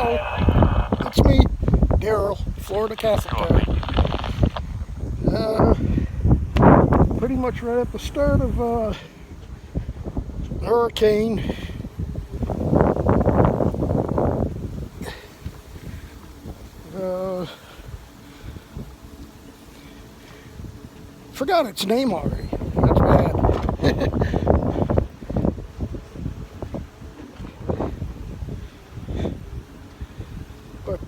Hello, it's me, Daryl, Florida Catholic guy. Pretty much right at the start of the hurricane. Forgot its name already. That's bad. But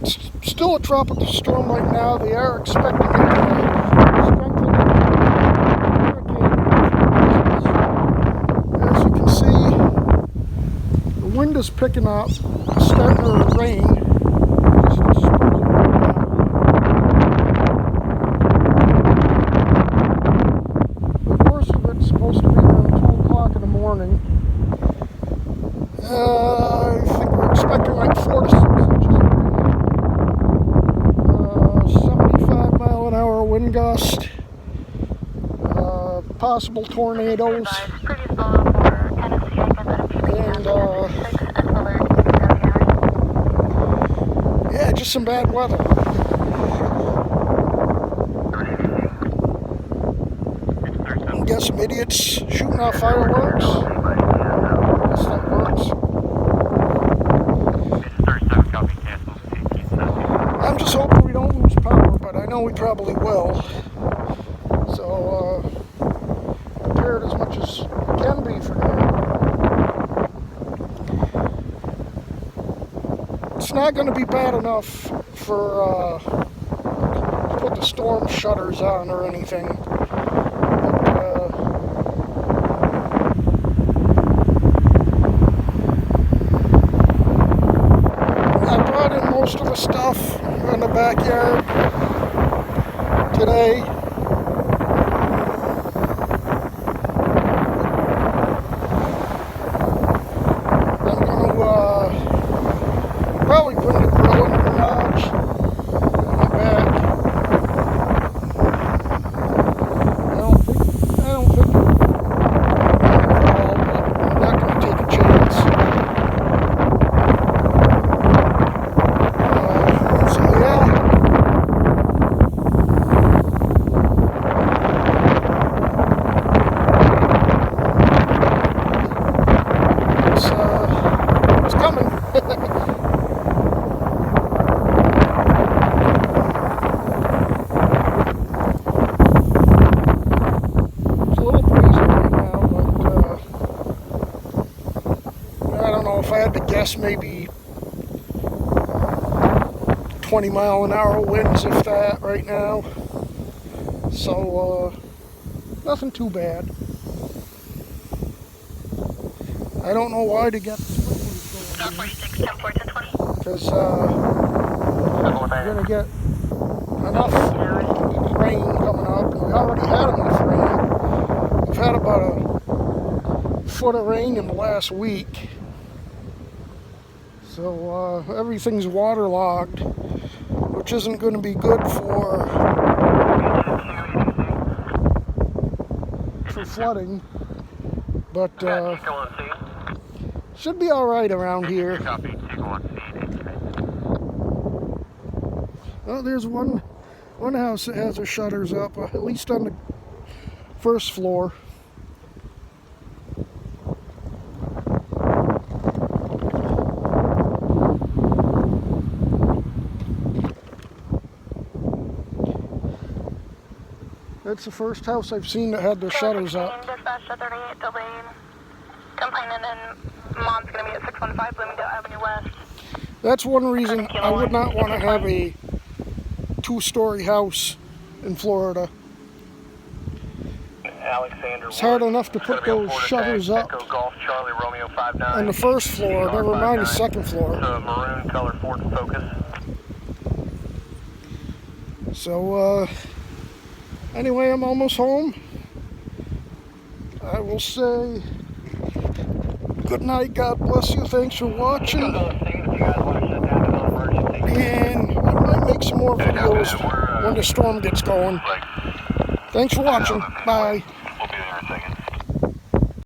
it's still a tropical storm right now. They are expecting it to strengthen hurricane. As you can see, the wind is picking up. It's starting to rain. The worst of it's supposed to be around 2 o'clock in the morning. I think we're expecting like 4 to 6 inches of rain. 75-mile-an-hour wind gust. Possible tornadoes. And yeah, just some bad weather. I guess some idiots shooting off fireworks. Guess that works. I'm just hoping we don't lose power, but I know we probably will. So, prepared as much as can be for that. It's not going to be bad enough for to put the storm shutters on or anything. I brought in most of the stuff in the backyard today. I'm going to probably bring the grill in the garage in the back. I don't think I'm not going to take a chance. So yeah. It's coming. It's a little breezy right now, but I don't know, if I had to guess, maybe 20-mile-an-hour winds, if that, right now. So nothing too bad. I don't know why to get the sprinklers going, because we're going to get enough rain coming up. We already had enough rain. We've had about a foot of rain in the last week. So everything's waterlogged, which isn't going to be good for flooding. But should be all right around here. Oh, there's one house that has their shutters up, at least on the first floor. That's the first house I've seen that had their shutters up. Mom's going to be at 615 Bloomingdale Avenue West. That's one reason I would not want to have a 2-story house in Florida. It's hard enough to put those shutters up on the first floor, never mind the second floor. Maroon color Ford Focus. So, anyway, I'm almost home. I will say good night, God bless you, thanks for watching. And I might make some more videos when the storm gets going. Thanks for watching, bye.